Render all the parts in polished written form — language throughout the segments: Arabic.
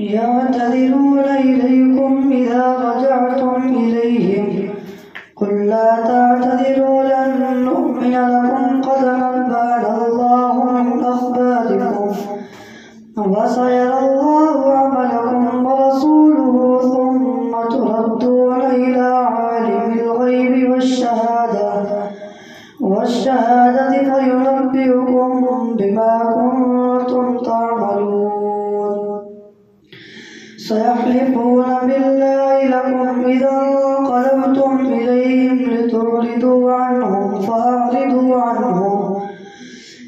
يعتذرون إليكم إذا رجعتم إليهم قل لا تعتذروا لن نؤمن لكم قد نبأنا الله من أخباركم وسيرى الله عملكم ورسوله ثم تردون إلى عالم الغيب والشهادة فينبئكم بما كنتم تعملون سيحلفون بالله لكم إذا انقلبتم إليهم لتعرضوا عنهم فأعرضوا عنهم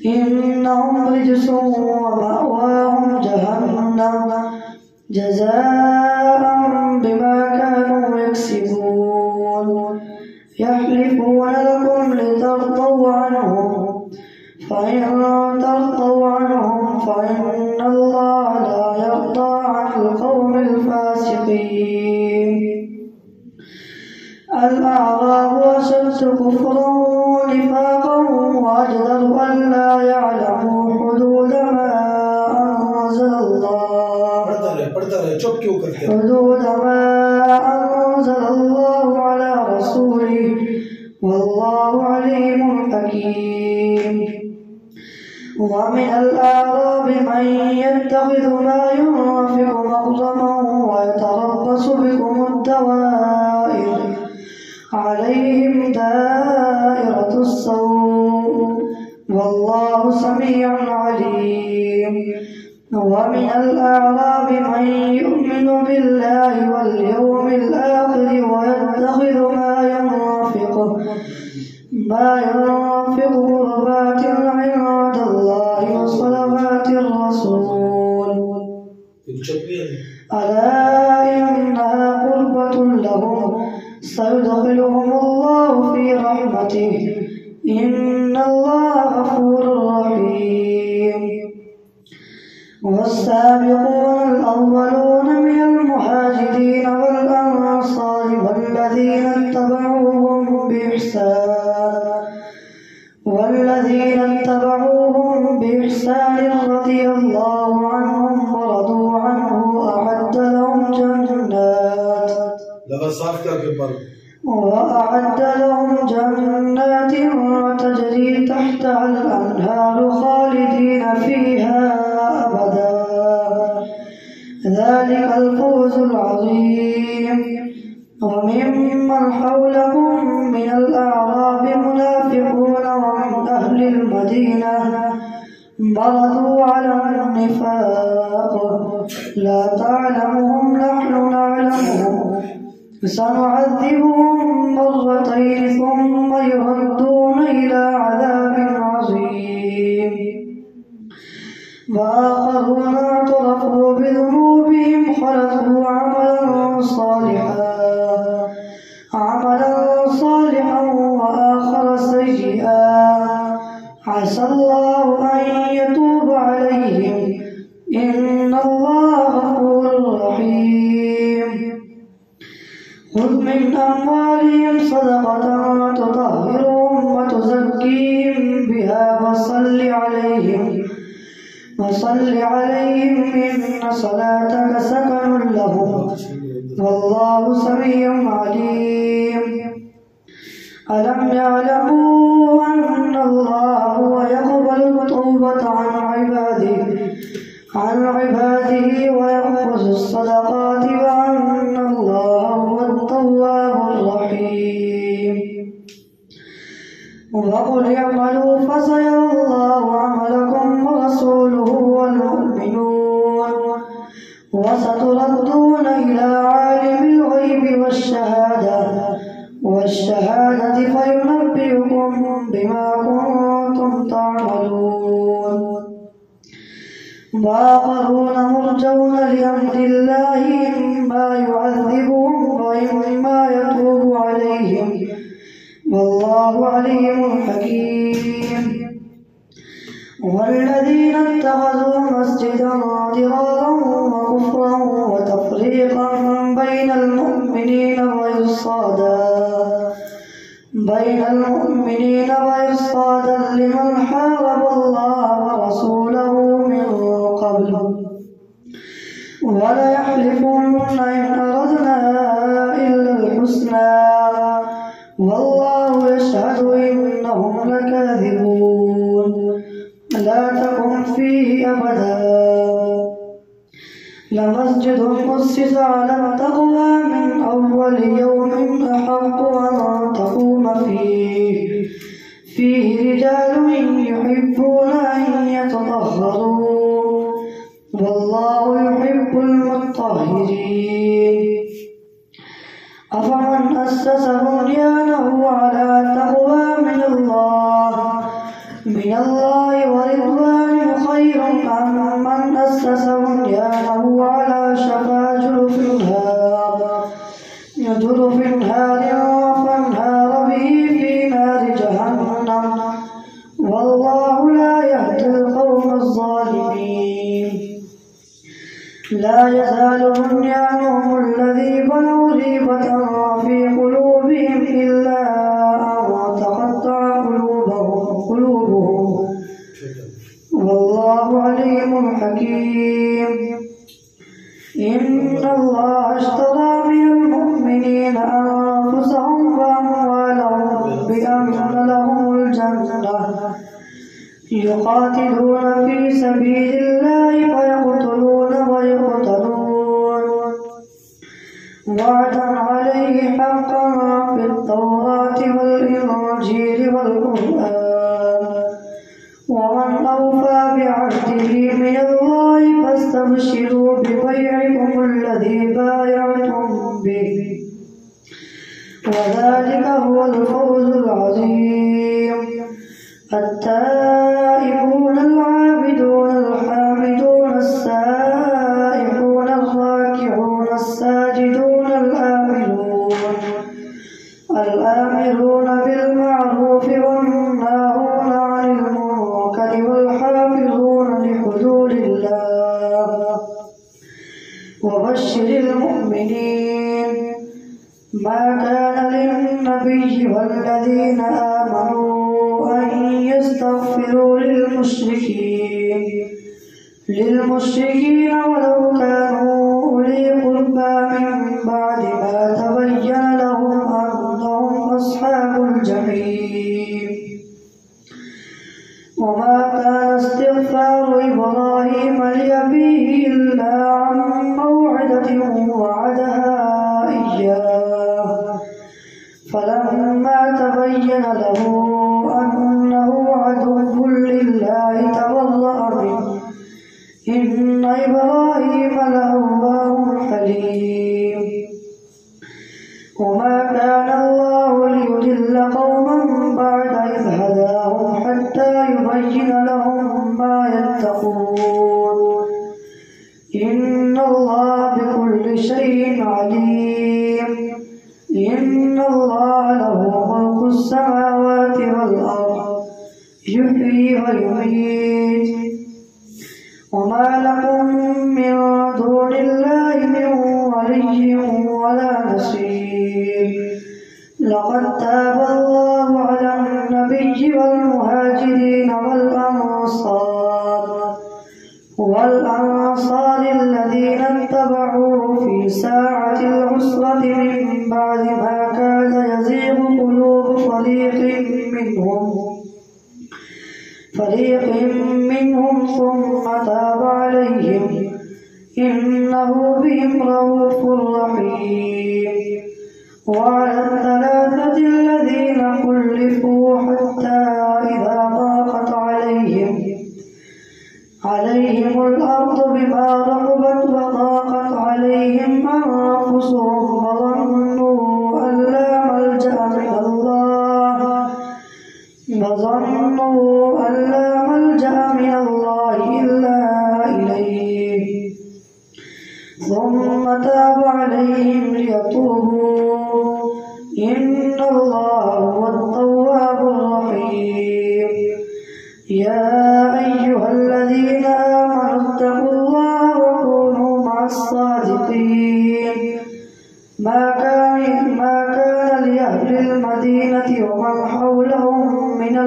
إنهم رجس ومأواهم جهنم جزاء بما كانوا يكسبون يحلفون لكم لترضوا عنهم فإن ترضوا عنهم فإن الله لا يرضى عن القوم الفاسقين الأعراب أشد كفرا ونفاقا وأجدر أن لا يعلموا حدود ما أنزل الله على رسوله والله عليم حكيم ومن الأعراب من يتخذ ما ينفق مغرما ويتربص بكم الدوائر عليهم دائرة السوء والله سميع عليم ومن الأعراب من يؤمن بالله واليوم الآخر ويتخذ ما ينفق قربات عند الله وصلوات الرسول ألا إنها قربة لهم سيدخلهم الله في رحمته إن الله غفور رحيم والسابقون الأولون من المهاجرين والأنصار والذين اتبعوهم بإحسان رضي الله عنهم ورضوا عنه وأعد لهم جنات تجري تحتها الأنهار خالدين فيها أبدا ذلك الفوز العظيم وممن حولكم من الأعراب منافقون ومن أهل المدينة مرضوا على النفاق لا تعلمهم نحن نعلمهم سنعذبهم مرتين ثم يردون إلى عذاب عظيم وآخرون اعترفوا بذنوبهم خلقوا عملا صالحا وآخر سيئا عسى الله أن يتوب عليهم إن الله غفور رحيم خذ من أموالهم صدقة تطهرهم وتزكيهم بها وصل عليهم إن صلاتك سكن لهم والله سميع عليم ألم يعلموا أن الله هو يقبل التوبة عن عباده ويأخذ الصدقات وأن الله هو التواب الرحيم وقل اعملوا فسيرى الله عملكم ورسوله والمؤمنون وستردون إلى عالم الغيب والشهادة فينبئكم بما كنتم تعملون وآخرون مرجون لأمر الله إما يعذبهم وإما يتوب عليهم والله عليم حكيم والذين اتخذوا مسجدا ضرارا وكفرا وتفريقا بين المؤمنين وإرصادا لمن حارب الله ورسوله من قبل وليحلفن إن أردنا إلا الحسنى والله يشهد إنهم لكاذبون لا تقم فيه أبدا لمسجد أسس على التقوى من أول يوم أحق أن تقوم فيه رجال يحبون أن يتطهروا والله يحب المطهرين أفمن أسس بنيانه على تقوى من الله ورضوان خير أم من أسس بنيانه على شفا جرف هار فانهار به في نار جهنم والله لا يهدي القوم الظالمين لا يزال بنيانهم الذي بنوا ريبة في قلوبهم إلا أن تقطع قلوبهم والله عليم حكيم إن الله اشترى من المؤمنين أنفسهم وأموالهم بأن لهم الجنة يقاتلون في سبيل الله فيقتلون ويقتلون وعدا عليه حقا في التوراة والإنجيل والقرآن ومن أوفى بعهده من الله فاستبشروا ببيعكم الذي بايعتم به وذلك هو الفوز العظيم التائبون العابدون الحامدون السائحون الراكعون الساجدون الآمرون بالمعروف والناهون عن المنكر والحافظون لحدود الله وبشر المؤمنين ما كان للنبي والذين آمنوا أن يستغفروا للمشركين ولو كانوا أولي قربى من بعد ما تبين لهم أنهم أصحاب الجحيم وما كان استغفار إبراهيم لأبيه إلا عن موعدة وعدها إياه فلما تبين له أنه عدو لله تبرأ منه إن إبراهيم لأواه حليم وما كان الله ليضل قوما بعد إذ هداهم حتى يبين لهم ما يتقون إن الله بكل شيء عليم إن الله له ملك السماوات والأرض يحيي ويميت وما لكم من دون الله من ولي ولا نصير لقد تاب الله على النبي والمهاجرين والأنصار الذين اتبعوه في ساعة العسرة من بعد ما كاد يزيغ قلوب فريق منهم ثم تاب عليهم إنه بهم رؤوف رحيم وعلى الثلاثة الذين خلفوا حتى إذا ضاقت عليهم الأرض بما رحبت وضاقت عليهم أنفسهم وظنوا أن لا ملجأ من الله إلا إليه ثم تاب عليهم ليتوبوا إن الله هو التواب الرحيم يا أيها الذين آمنوا اتقوا الله وكونوا مع الصادقين ما كان لأهل المدينة ومن حولهم من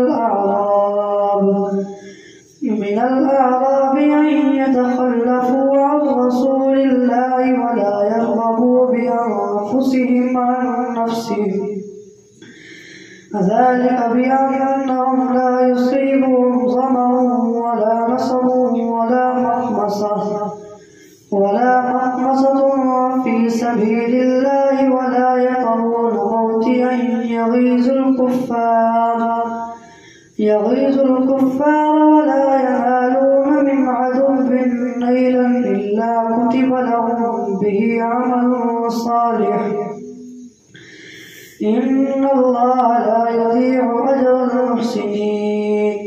الأعراب أن يتخلفوا عن رسول الله ولا يرغبوا بأنفسهم عن نفسه ذلك بأنهم لا يصيبهم ظمأ ولا نصب ولا مخمصة في سبيل الله ولا يطعون موطئا يغيظ الكفار ولا ينالون من عدو نيلا إلا كتب لهم به عمل صالح إن الله لا يضيع أجر المحسنين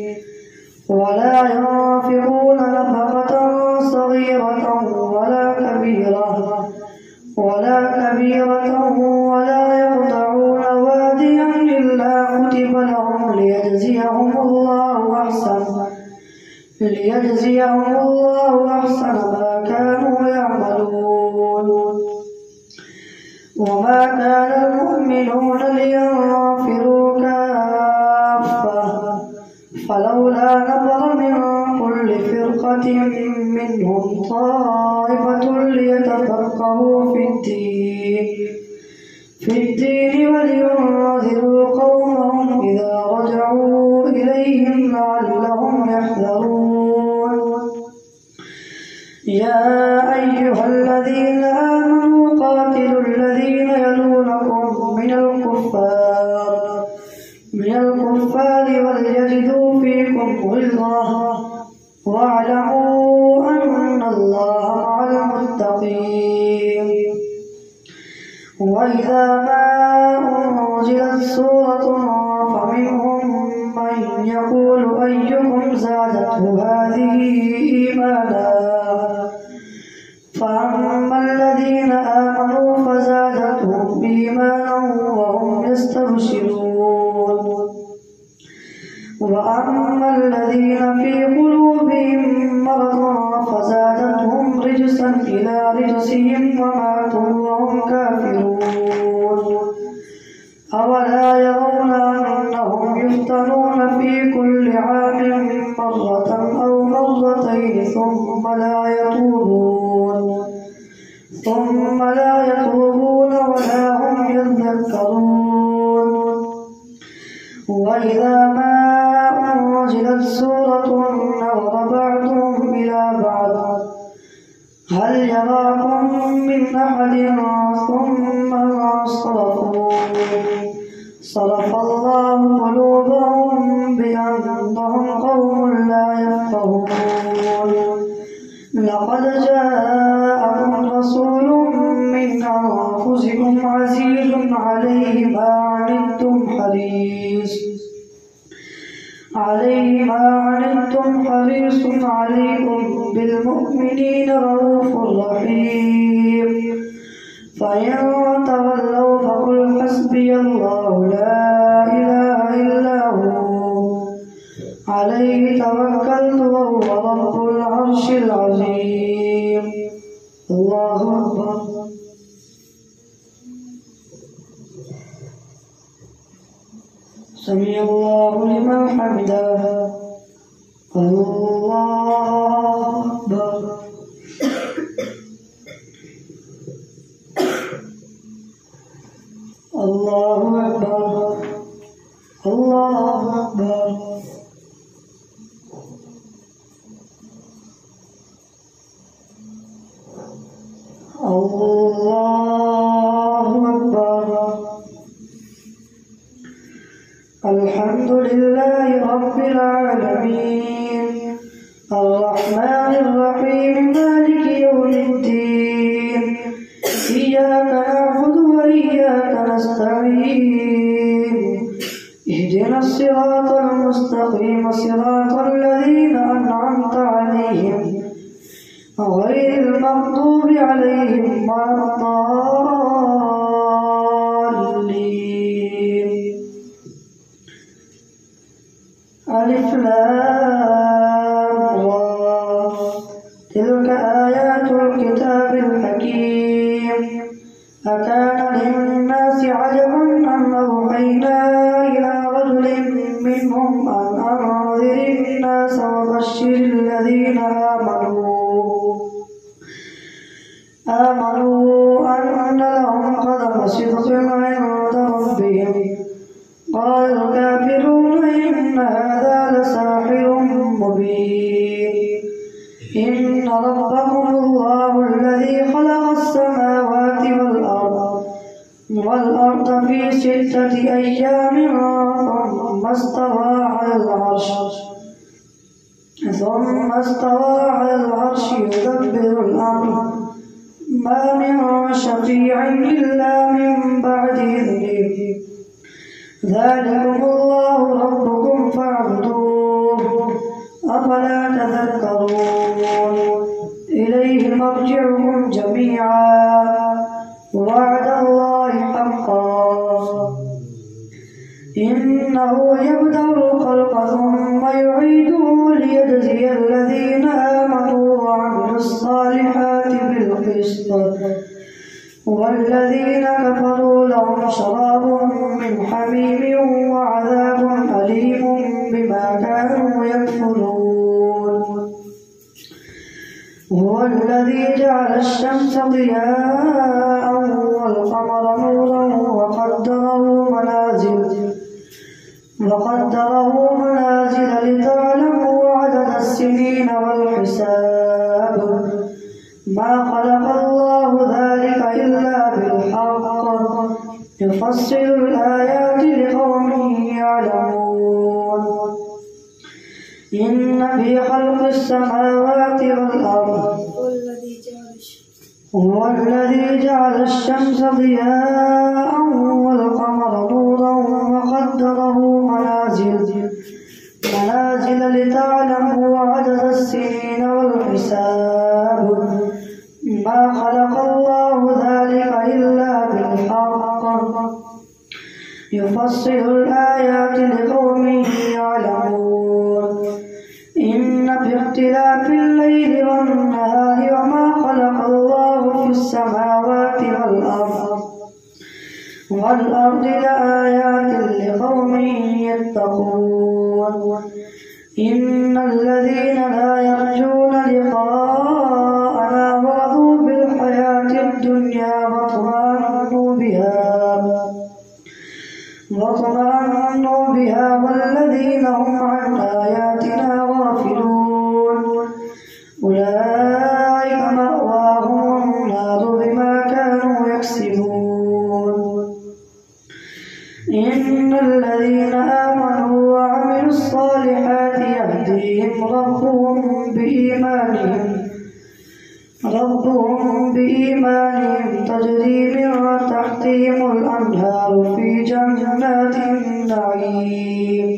ولا ينفقون نفقة صغيرة ولا كبيرة ولا يقطعون واديا إلا كتب لهم ليجزيهم الله أحسن ما كانوا يعملون وما كان المؤمنون لينفروا كافة فلولا نفر من كل فرقة منهم طائفة ليتفقهوا في الدين ولينذروا قومهم إذا رجعوا إليهم لعلهم يحذرون يا أيها الذين آمنوا قاتلوا الذين يلونكم من الكفار وليجدوا فيكم غلظة واعلموا أن الله مع المتقين وإذا ما أنزلت سورة فمنهم من يقول أيكم زادته هذه إيمانا فأما الذين آمنوا فزادتهم إيمانا وهم يستبشرون وأما الذين في قلوبهم مرض فزادتهم رجسا إلى رجسهم وماتوا وهم كافرون أولا يرون أنهم يفتنون في كل عام مرة أو مرتين ثم لا يتوبون ولا هم يذكرون وإذا ما أنزلت سورة نظر بعضهم إلى بعض هل يراكم من أحد ثم انصرفوا صرف الله قلوبهم بأنهم قوم لا يفقهون لقد جاءكم رسول من أنفسكم عزيز عليه ما عنتم حريص عليكم بالمؤمنين رؤوف رحيم فإن تولوا فقل حسبي الله لا إله إلا هو عليه توكلت وهو رب العرش العظيم الله أكبر سمع الله لمن حمده الله أكبر الله أكبر الله أكبر الله أكبر الحمد لله رب العالمين الرحمن الرحيم مالك يوم الدين إياك نعبد وإياك نستعين اهدنا الصراط المستقيم صراط الذين أنعمت عليهم غير المغضوب عليهم ولا الضالين ألف لام را تلك آيات الكتاب الحكيم أكان للناس عجبا أن أوحينا إلى رجل منهم أن أنذر الناس وبشر الذين آمنوا ربكم الله الذي خلق السماوات والأرض في 6 أيام ثم استوى على العرش يدبر الأمر ما من شفيع إلا من بعد إذنه ذلكم الله ربكم فاعبدوه أفلا تذكرون إليه مرجعكم جميعا وعد الله حقا إنه يبدأ الخلق ثم يعيده ليجزي الذين آمنوا وعملوا الصالحات بالقسط والذين كفروا لهم شراب من حميم وعذاب أليم بما كانوا يكفرون هو الذي جعل الشمس ضياء والقمر نورا وقدره منازل لتعلموا عدد السنين والحساب ما خلق الله ذلك إلا بالحق يفصل الآيات لقوم يعلمون إن في خلق السماوات والأرض هو الذي جعل الشمس ضياء والقمر نورا وقدره منازل لتعلموا عدد السنين والحساب ما خلق الله ذلك إلا بالحق يفصل الآيات لقوم يعلمون إن في اختلاف الليل والنهار وما خلق الله في السماوات والأرض لآيات لقوم يتقون إن الذين لا يرجون لقاءنا ورضوا بالحياة الدنيا واطمأنوا بها والذين هم عن آياتنا غافلون أولئك مأواهم النار بما كانوا يكسبون إن الذين آمنوا وعملوا الصالحات يهديهم ربهم بإيمانهم تجري من تحتهم الأنهار في جنات النعيم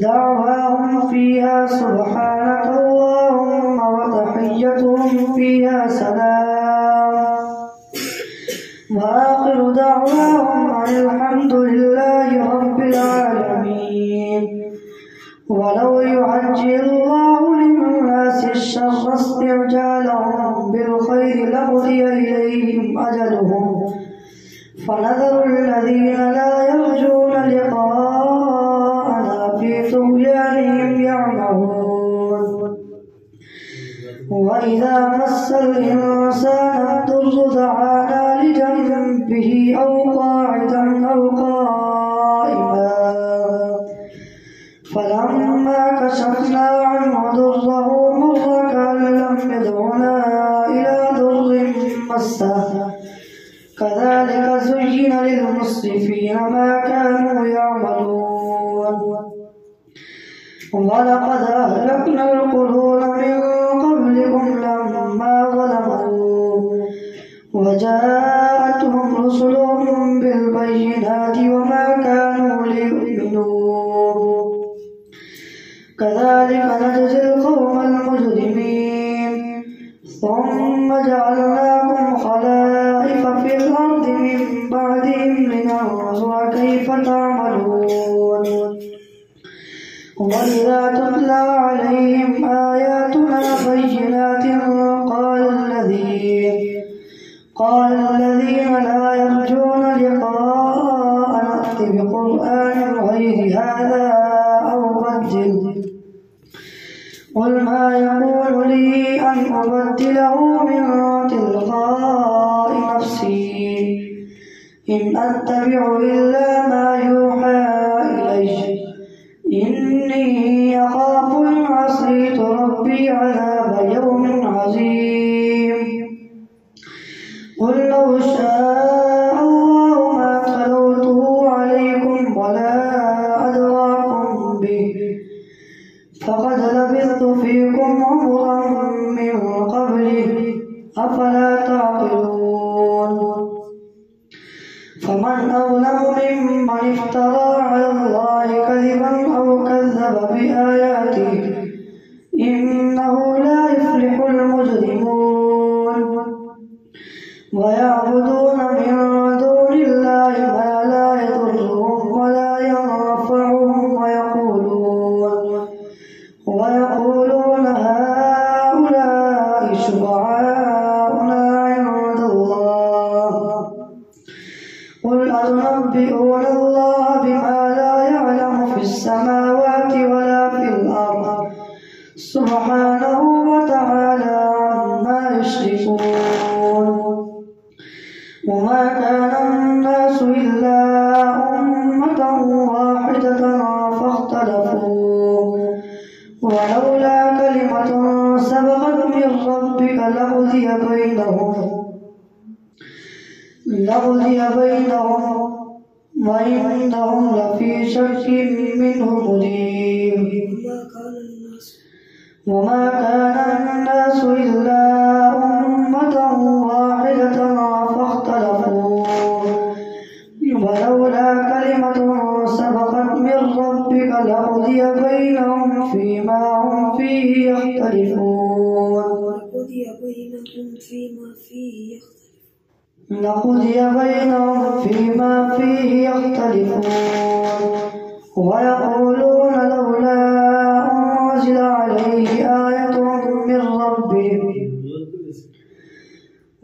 دعواهم فيها سبحانك اللهم وتحيتهم فيها سلام وآخر دعواهم أن الحمد لله رب العالمين ولو يعجل الله للناس الشر استعجالهم بالخير لقضي إليهم أجلهم فنذر الذين لا يرجون لقاءنا في طغيانهم يعمهون وإذا مس الإنسان الضر دعانا لجنبه أو قاعدا أو قائما فلما كشفنا عنه ضره مر كأن لم يدعنا إلى ضر مسه كذلك زين للمسرفين ما كانوا يعملون ولقد أهلكنا القرون من قبلكم لما ظلموا وجاءتهم رسلهم بالبينات وما كانوا ليؤمنوا كذلك نجزي القوم المجرمين ثم جعلناكم خلائف في الأرض من بعدهم لننظر كيف تعملون وإذا تتلى عليهم آياتنا بينات قال الذين لا يرجون لقاءنا ائت بقرآن غير هذا أو بدله قل ما يكون لي أن أبدله من تلقاء نفسي إن أتبع إلا ما يوحى إلي إني إني أخاف إن عصيت ربي عذاب يوم عظيم قل لو شاء الله ما تلوته عليكم ولا أدراكم به فقد لبثت فيكم عمرا من قبله أفلا تعقلون فمن أظلم ممن افترى على الله كذبا أو كذب بآياته إنه لا يفلح المجرمون ويعبدون من دون الله ما لا يضرهم ولا ينفعهم ويقولون هؤلاء شفعاؤنا عند الله قل أتنبئون الله بما لا يعلم في السماوات ولا في الأرض سبحانه وتعالى عما يشركون وما كان الناس إلا أمة واحدة فاختلفوا ولولا كلمة سبقت من ربك لقضي بينهم وإنهم لفي شك منه مريب وما كان الناس إلا أمة واحدة فاختلفوا ولولا كلمة سبقت من ربك لقضي بينهم فيما هم فيه يختلفون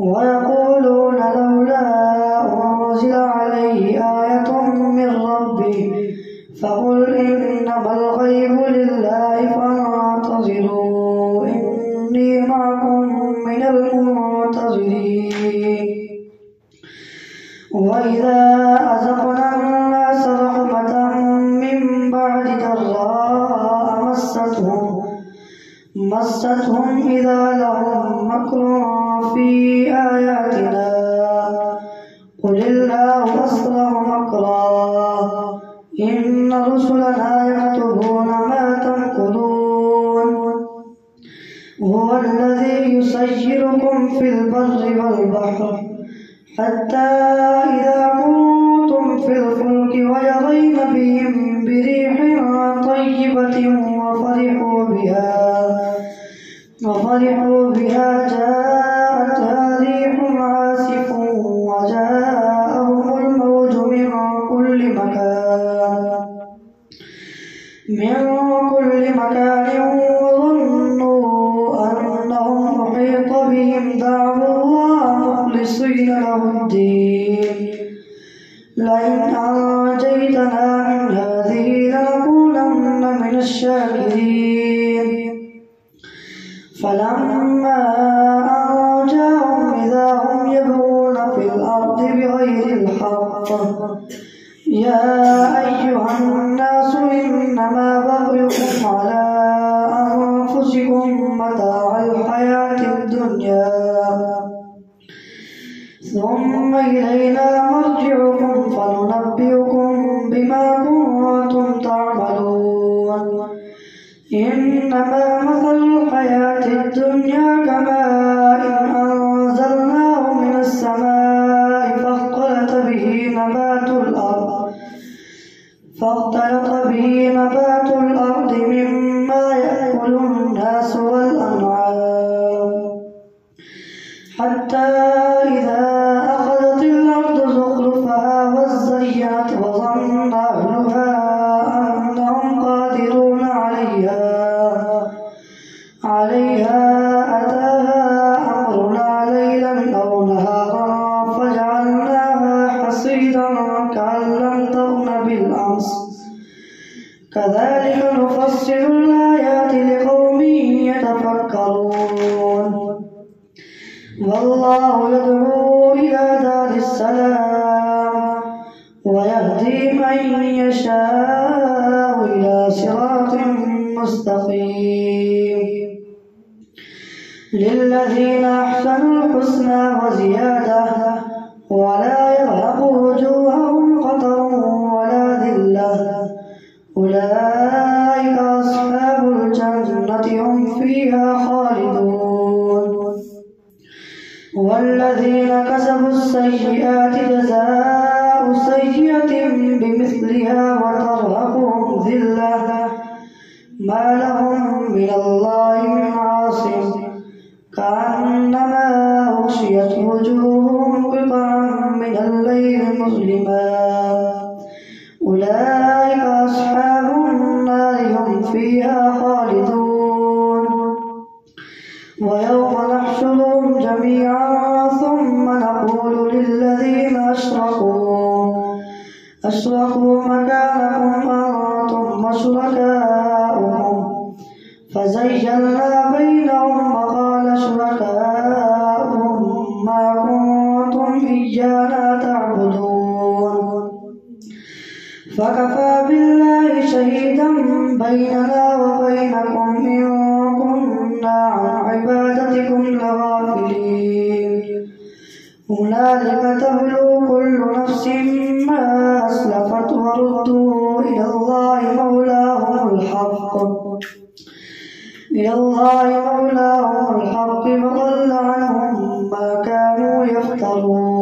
ويقولون لولا أنزل عليه آية من ربه فقل إنما الغيب لله فانتظروا إني معكم من المنتظرين وإذا أذقنا الناس رحمة من بعد ضراء مستهم إذا لهم مكر في آياتنا قل الله أسرع مكرا إن رسلنا يكتبون ما تمكرون هو الذي يسيركم في البر والبحر حتى إذا كنتم في الفلك وجرين بهم بريح طيبة وفرحوا بها جاءتها ريح عاصف وجاءهم الموج من كل مكان وظنوا أنهم أحيط بهم دعوا الله مخلصين له الدين لئن أنجيتنا من هذه لنكونن من الشاكرين فلما أنجاهم إذا هم يبغون في الأرض بغير الحق يا أيها الناس إنما بغيكم على أنفسكم متاع الحياة الدنيا ثم إلينا مرجعكم فننبئكم بما كنتم تعملون إنما مثل الحياة الدنيا كماء أنزلناه من السماء فاختلط به نبات الأرض مما يأكل الناس والأنعام حتى إذا أخذت الأرض زخرفها وزينت وظن أهلها أنهم قادرون عليها أتاها أمرنا ليلا أو نهارا فجعلناها حصيدا كأن لم تغن بالأمس كذلك نفصل الآيات لقوم يتفكرون والله يدعو إلى دار السلام ويهدي من يشاء إلى صراط مستقيم للذين أحسنوا الحسنى وزيادة ولا يرهق وجوههم قتر ولا ذلة أولئك أصحاب الجنة هم فيها خالدون والذين كسبوا السيئات جزاء سيئة بمثلها وترهقهم ذلة ما لهم من الله من عاصم كأنما أغشيت وجوههم قطعا من الليل مظلما أولئك أصحاب النار هم فيها خالدون ويوم نحشرهم جميعا ثم نقول للذين أشركوا مكانكم أنتم وشركاؤكم فزيّلنا بينهم وقال شركاؤهم ما كنتم إيانا تعبدون فكفى بالله شهيدا بيننا وبينكم إن كنا عن عبادتكم لغافلين هنالك تبلو كل نفس ما أسلفت وردوا إلى الله مولاهم الحق وضل عنهم ما كانوا يفترون